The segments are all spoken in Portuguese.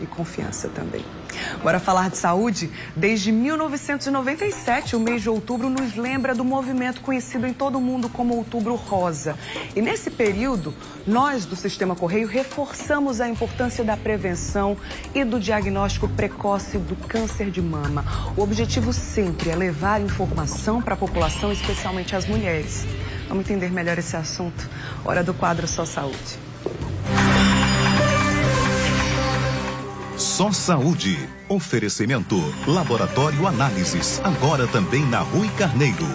E confiança também. Bora falar de saúde? Desde 1997, o mês de outubro nos lembra do movimento conhecido em todo o mundo como Outubro Rosa. E nesse período, nós do Sistema Correio reforçamos a importância da prevenção e do diagnóstico precoce do câncer de mama. O objetivo sempre é levar informação para a população, especialmente as mulheres. Vamos entender melhor esse assunto? Hora do quadro Só Saúde. Só Saúde. Oferecimento. Laboratório Análises. Agora também na Rui Carneiro.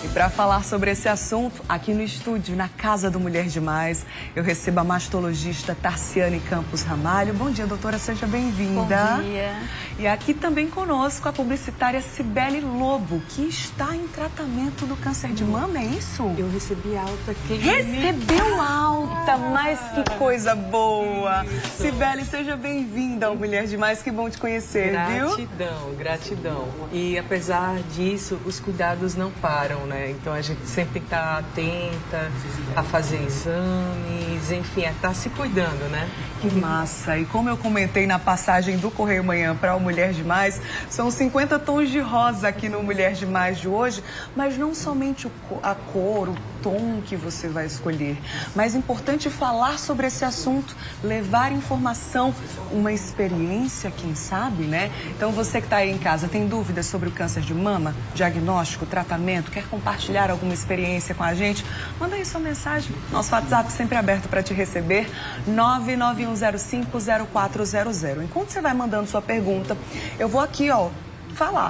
E para falar sobre esse assunto, aqui no estúdio, na Casa do Mulher Demais, eu recebo a mastologista Tarciane Campos Ramalho. Bom dia, doutora, seja bem-vinda. Bom dia. E aqui também conosco a publicitária Cibele Lobo, que está em tratamento do câncer de mama, é isso? Eu recebi alta. Recebeu alta, mas que coisa boa. Cibele, seja bem-vinda ao Mulher Demais, que bom te conhecer, viu? Gratidão, gratidão. E apesar disso, os cuidados não param, né? Então a gente sempre tem que estar atenta a fazer exames, enfim, a estar se cuidando, né? Que massa! E como eu comentei na passagem do Correio Manhã para o Mulher Demais, são 50 tons de rosa aqui no Mulher Demais de hoje, mas não somente a cor, o tom que você vai escolher. Mas é importante falar sobre esse assunto, levar informação, uma experiência, quem sabe, né? Então você que está aí em casa, tem dúvidas sobre o câncer de mama, diagnóstico, tratamento, quer compartilhar alguma experiência com a gente? Manda aí sua mensagem. Nosso WhatsApp sempre aberto para te receber, 991050400. Enquanto você vai mandando sua pergunta, eu vou aqui,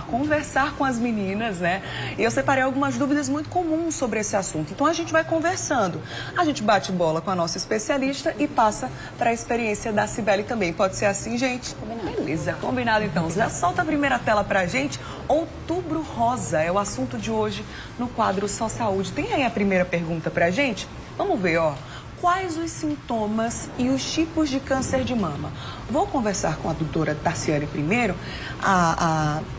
conversar com as meninas, né? E eu separei algumas dúvidas muito comuns sobre esse assunto. Então a gente vai conversando. A gente bate bola com a nossa especialista e passa para a experiência da Cibele também. Pode ser assim, gente? Combinado. Beleza, combinado então. Já solta a primeira tela pra gente. Outubro Rosa é o assunto de hoje no quadro Só Saúde. Tem aí a primeira pergunta pra gente? Vamos ver, Quais os sintomas e os tipos de câncer de mama? Vou conversar com a doutora Tarciane primeiro,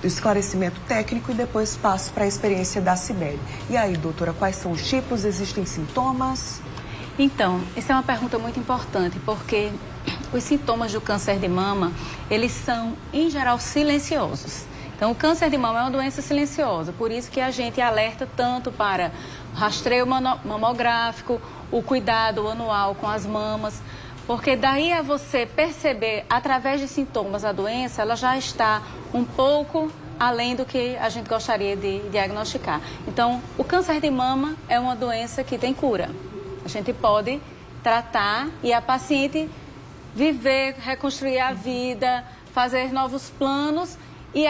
o esclarecimento técnico, e depois passo para a experiência da Cibele. E aí, doutora, quais são os tipos? Existem sintomas? Então, essa é uma pergunta muito importante, porque os sintomas do câncer de mama, eles são, em geral, silenciosos. Então, o câncer de mama é uma doença silenciosa, por isso que a gente alerta tanto para o rastreio mamográfico, o cuidado anual com as mamas, porque daí a você perceber, através de sintomas, a doença, ela já está um pouco além do que a gente gostaria de diagnosticar. Então, o câncer de mama é uma doença que tem cura. A gente pode tratar e a paciente viver, reconstruir a vida, fazer novos planos e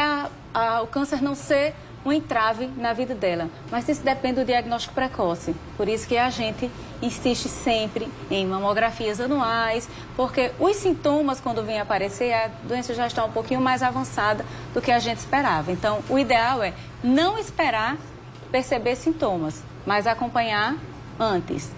o câncer não ser um entrave na vida dela. Mas isso depende do diagnóstico precoce. Por isso que a gente insiste sempre em mamografias anuais, porque os sintomas, quando vêm aparecer, a doença já está um pouquinho mais avançada do que a gente esperava. Então, o ideal é não esperar perceber sintomas, mas acompanhar antes.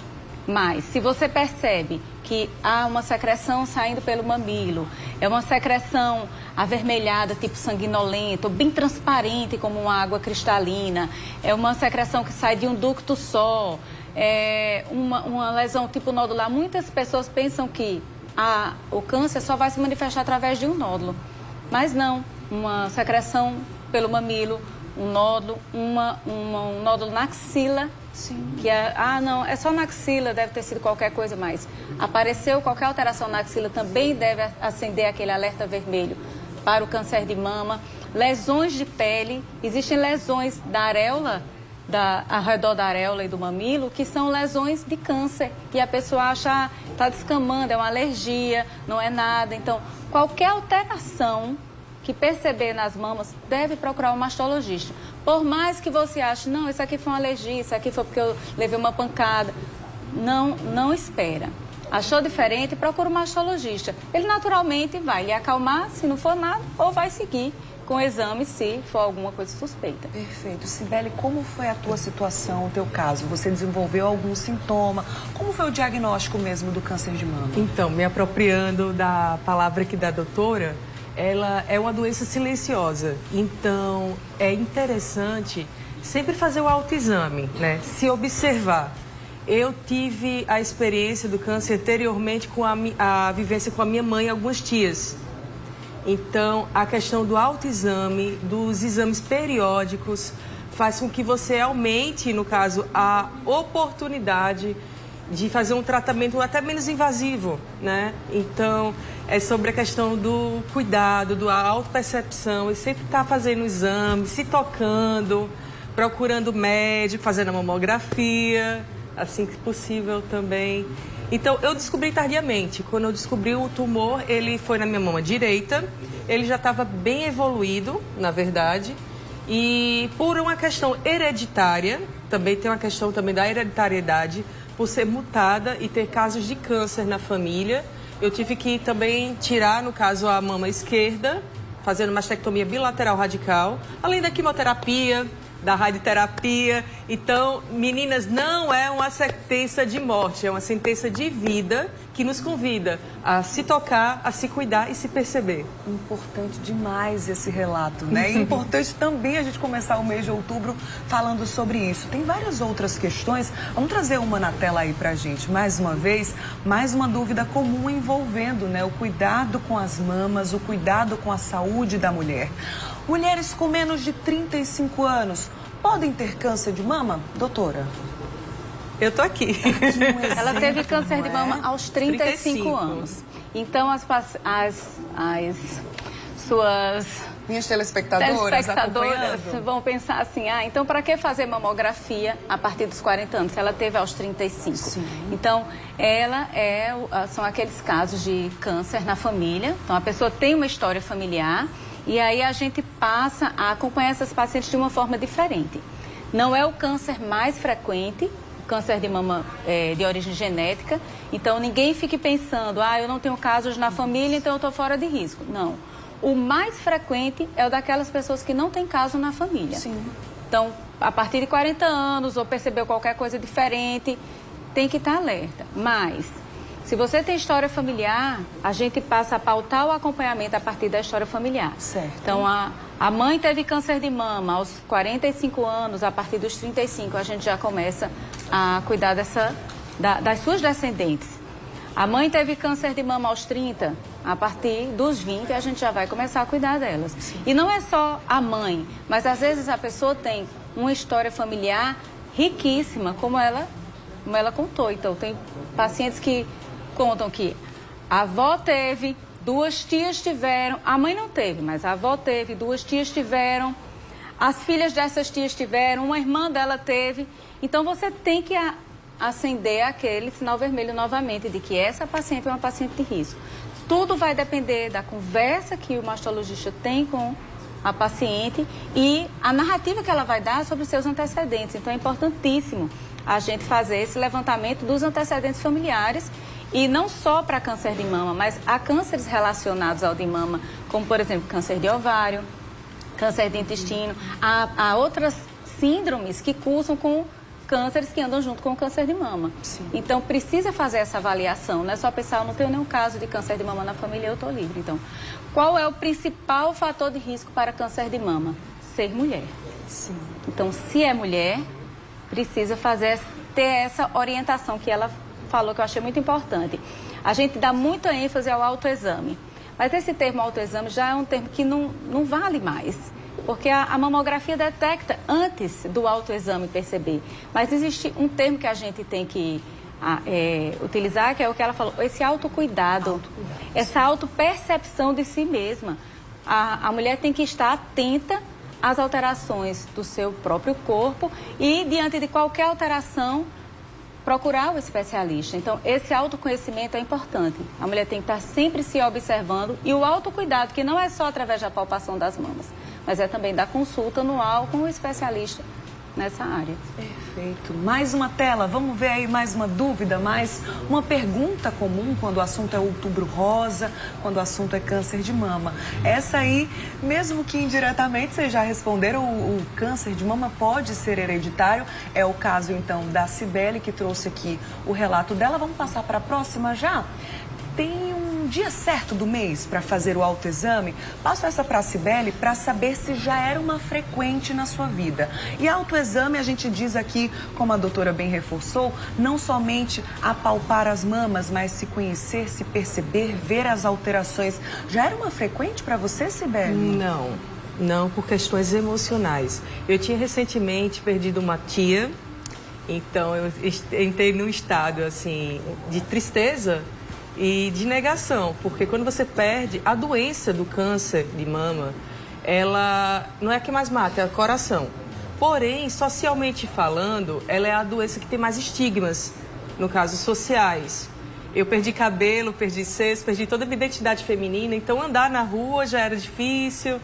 Mas, se você percebe que há uma secreção saindo pelo mamilo, é uma secreção avermelhada, tipo sanguinolenta, bem transparente, como uma água cristalina, é uma secreção que sai de um ducto só, é uma lesão tipo nodular. Muitas pessoas pensam que o câncer só vai se manifestar através de um nódulo, mas não, uma secreção pelo mamilo, um nódulo, um nódulo na axila. Sim. Que não, é só na axila, deve ter sido qualquer coisa mais. Apareceu qualquer alteração na axila, também deve acender aquele alerta vermelho para o câncer de mama. Lesões de pele, existem lesões da areola, ao redor da areola e do mamilo, que são lesões de câncer. E a pessoa acha, está descamando, é uma alergia, não é nada. Então, qualquer alteração que perceber nas mamas, deve procurar um mastologista. Por mais que você ache, não, isso aqui foi uma alergia, isso aqui foi porque eu levei uma pancada. Não espera. Achou diferente, procura um mastologista. Ele naturalmente vai lhe acalmar, se não for nada, ou vai seguir com o exame se for alguma coisa suspeita. Perfeito. Cibele, como foi a tua situação, o teu caso? Você desenvolveu algum sintoma? Como foi o diagnóstico mesmo do câncer de mama? Então, me apropriando da palavra aqui da doutora, ela é uma doença silenciosa, então é interessante sempre fazer o autoexame, né? Se observar. Eu tive a experiência do câncer anteriormente com a vivência com a minha mãe e algumas tias. Então, a questão do autoexame, dos exames periódicos, faz com que você aumente, no caso, a oportunidade de fazer um tratamento até menos invasivo, né? Então, é sobre a questão do cuidado, da autopercepção, e sempre estar fazendo exame, se tocando, procurando médico, fazendo a mamografia, assim que possível também. Então, eu descobri tardiamente. Quando eu descobri o tumor, ele foi na minha mama direita, ele já estava bem evoluído, na verdade, e por uma questão hereditária, também tem uma questão também da hereditariedade, por ser mutada e ter casos de câncer na família, eu tive que também tirar, no caso, a mama esquerda, fazendo mastectomia bilateral radical, além da quimioterapia, da radioterapia. Então, meninas, não é uma sentença de morte, é uma sentença de vida que nos convida a se tocar, a se cuidar e se perceber. Importante demais esse relato, né? E importante também a gente começar o mês de outubro falando sobre isso. Tem várias outras questões. Vamos trazer uma na tela aí pra gente. Mais uma vez, mais uma dúvida comum envolvendo, né, o cuidado com as mamas, o cuidado com a saúde da mulher. Mulheres com menos de 35 anos podem ter câncer de mama, doutora? Eu tô aqui. Ela teve câncer de mama aos 35 anos. Então, as suas minhas telespectadoras vão pensar assim, então para que fazer mamografia a partir dos 40 anos? Se ela teve aos 35. Sim. Então, são aqueles casos de câncer na família. Então, a pessoa tem uma história familiar e aí a gente passa a acompanhar essas pacientes de uma forma diferente. Não é o câncer mais frequente, câncer de mama de origem genética. Então, ninguém fique pensando, eu não tenho casos na família, então eu estou fora de risco. Não. O mais frequente é o daquelas pessoas que não têm caso na família. Sim. Então, a partir de 40 anos, ou percebeu qualquer coisa diferente, tem que estar alerta. Mas, se você tem história familiar, a gente passa a pautar o acompanhamento a partir da história familiar. Certo. Então, a mãe teve câncer de mama aos 45 anos, a partir dos 35, a gente já começa a cuidar das suas descendentes. A mãe teve câncer de mama aos 30, a partir dos 20 a gente já vai começar a cuidar delas. Sim. E não é só a mãe, mas às vezes a pessoa tem uma história familiar riquíssima, como ela contou. Então, tem pacientes que contam que a avó teve, 2 tias tiveram, a mãe não teve, mas a avó teve, 2 tias tiveram, as filhas dessas tias tiveram, uma irmã dela teve. Então, você tem que acender aquele sinal vermelho novamente de que essa paciente é uma paciente de risco. Tudo vai depender da conversa que o mastologista tem com a paciente e a narrativa que ela vai dar sobre os seus antecedentes. Então, é importantíssimo a gente fazer esse levantamento dos antecedentes familiares. E não só para câncer de mama, mas há cânceres relacionados ao de mama, como, por exemplo, câncer de ovário, câncer de intestino. Há outras síndromes que cursam com cânceres que andam junto com o câncer de mama. Sim. Então, precisa fazer essa avaliação. Não é só pensar, eu não tenho nenhum caso de câncer de mama na família, eu estou livre. Então, qual é o principal fator de risco para câncer de mama? Ser mulher. Sim. Então, se é mulher, precisa ter essa orientação que ela falou, que eu achei muito importante. A gente dá muita ênfase ao autoexame, mas esse termo autoexame já é um termo que não vale mais, porque a mamografia detecta antes do autoexame perceber. Mas existe um termo que a gente tem que utilizar, que é o que ela falou, esse autocuidado, essa autopercepção de si mesma. A mulher tem que estar atenta às alterações do seu próprio corpo e, diante de qualquer alteração, procurar o especialista. Então, esse autoconhecimento é importante. A mulher tem que estar sempre se observando e o autocuidado, que não é só através da palpação das mamas, mas é também da consulta anual com o especialista nessa área. Perfeito. Mais uma tela, vamos ver aí mais uma dúvida, mais uma pergunta comum quando o assunto é outubro rosa, quando o assunto é câncer de mama. Essa aí, mesmo que indiretamente vocês já responderam, o câncer de mama pode ser hereditário. É o caso então da Cibele, que trouxe aqui o relato dela. Vamos passar para a próxima já? Tem um dia certo do mês para fazer o autoexame? Passo essa para a Cibele para saber se já era uma frequente na sua vida. E autoexame, a gente diz aqui, como a doutora bem reforçou, não somente apalpar as mamas, mas se conhecer, se perceber, ver as alterações. Já era uma frequente para você, Cibele? Não, por questões emocionais. Eu tinha recentemente perdido uma tia, então eu entrei num estado assim de tristeza e de negação, porque quando você perde, a doença do câncer de mama, ela não é a que mais mata, é o coração. Porém, socialmente falando, ela é a doença que tem mais estigmas, no caso, sociais. Eu perdi cabelo, perdi seios, perdi toda a minha identidade feminina, então andar na rua já era difícil.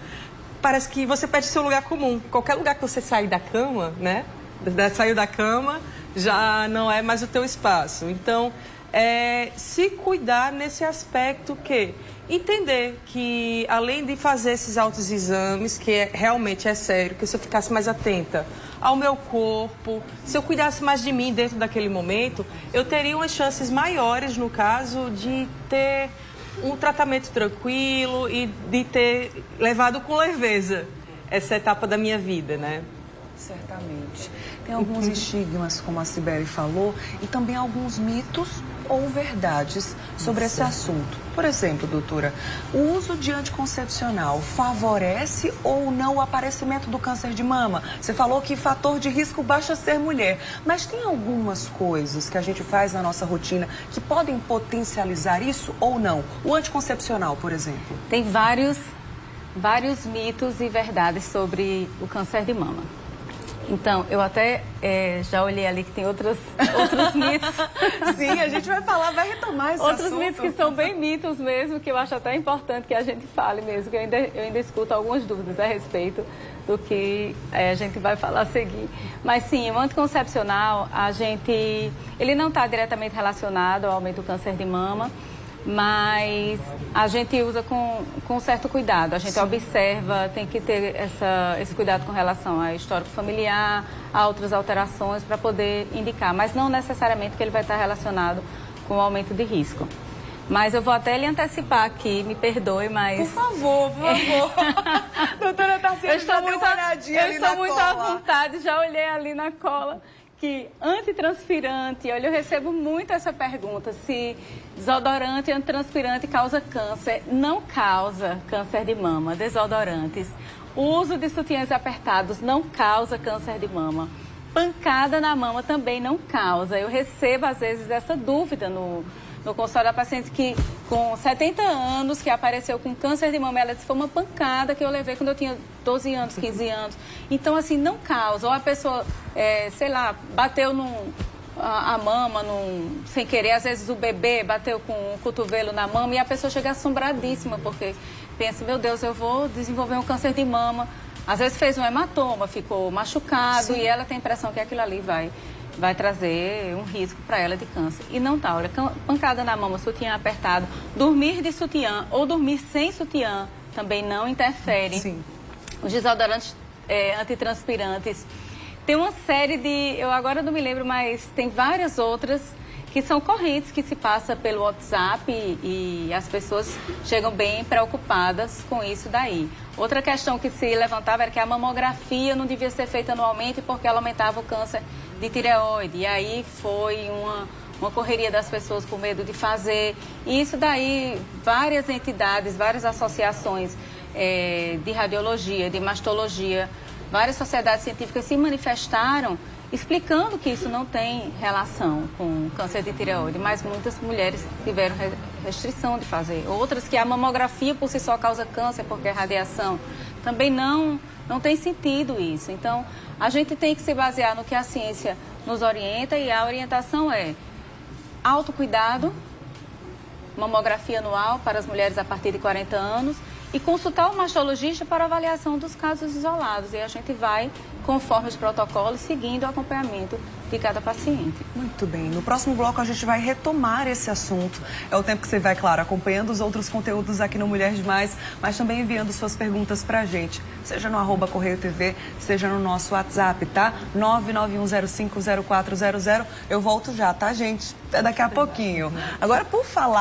Parece que você perde seu lugar comum. Qualquer lugar que você sair da cama, né? Saiu da cama, já não é mais o teu espaço. Então, se cuidar nesse aspecto que entender que, além de fazer esses autoexames, que realmente é sério, que se eu ficasse mais atenta ao meu corpo, se eu cuidasse mais de mim dentro daquele momento, eu teria umas chances maiores, no caso, de ter um tratamento tranquilo e de ter levado com leveza essa etapa da minha vida, né? Certamente. Tem alguns estigmas, como a Cibele falou, e também alguns mitos ou verdades sobre esse assunto. Por exemplo, doutora, o uso de anticoncepcional favorece ou não o aparecimento do câncer de mama? Você falou que fator de risco basta ser mulher, mas tem algumas coisas que a gente faz na nossa rotina que podem potencializar isso ou não? O anticoncepcional, por exemplo. Tem vários mitos e verdades sobre o câncer de mama. Então, eu até já olhei ali que tem outros mitos. Sim, a gente vai falar, vai retomar esse outros assunto. Mitos que são bem mitos mesmo, que eu acho até importante que a gente fale mesmo, que eu ainda escuto algumas dúvidas a respeito do que a gente vai falar a seguir. Mas sim, o anticoncepcional, ele não está diretamente relacionado ao aumento do câncer de mama, mas a gente usa com certo cuidado. A gente observa, tem que ter esse cuidado com relação ao histórico familiar, a outras alterações para poder indicar, mas não necessariamente que ele vai estar relacionado com o aumento de risco. Mas eu vou até lhe antecipar aqui, me perdoe, mas... Por favor. Doutora Tarcísio, eu estou muito à vontade, já olhei ali na cola. Que antitranspirante, olha, eu recebo muito essa pergunta, se desodorante e antitranspirante causa câncer. Não causa câncer de mama, desodorantes. O uso de sutiãs apertados não causa câncer de mama. Pancada na mama também não causa. Eu recebo, às vezes, essa dúvida no consultório da paciente que, com 70 anos, que apareceu com câncer de mama, ela disse, foi uma pancada que eu levei quando eu tinha 12 anos, 15 anos. Então, assim, não causa. Ou a pessoa, bateu a mama sem querer. Às vezes o bebê bateu com o cotovelo na mama e a pessoa chega assombradíssima, porque pensa, meu Deus, eu vou desenvolver um câncer de mama. Às vezes fez um hematoma, ficou machucado. Sim. E ela tem a impressão que aquilo ali vai trazer um risco para ela de câncer. E não tá, olha, pancada na mama, sutiã apertado, dormir de sutiã ou dormir sem sutiã também não interfere. Sim. Os desodorantes antitranspirantes. Tem uma série eu agora não me lembro, mas tem várias outras que são correntes que se passa pelo WhatsApp e as pessoas chegam bem preocupadas com isso daí. Outra questão que se levantava era que a mamografia não devia ser feita anualmente porque ela aumentava o câncer de tireoide. E aí foi uma correria das pessoas com medo de fazer. E isso daí, várias entidades, várias associações de radiologia, de mastologia, várias sociedades científicas se manifestaram explicando que isso não tem relação com câncer de tireoide, mas muitas mulheres tiveram restrição de fazer. Outras que a mamografia por si só causa câncer porque é radiação. Também não tem sentido isso. Então, a gente tem que se basear no que a ciência nos orienta e a orientação é autocuidado, mamografia anual para as mulheres a partir de 40 anos e consultar o mastologista para avaliação dos casos isolados. E a gente vai, conforme os protocolos, seguindo o acompanhamento de cada paciente. Muito bem. No próximo bloco a gente vai retomar esse assunto. É o tempo que você vai, claro, acompanhando os outros conteúdos aqui no Mulher Demais, mas também enviando suas perguntas pra gente. Seja no @Correio TV, seja no nosso WhatsApp, tá? 991050400. Eu volto já, tá, gente? Até daqui a pouquinho. Agora, por falar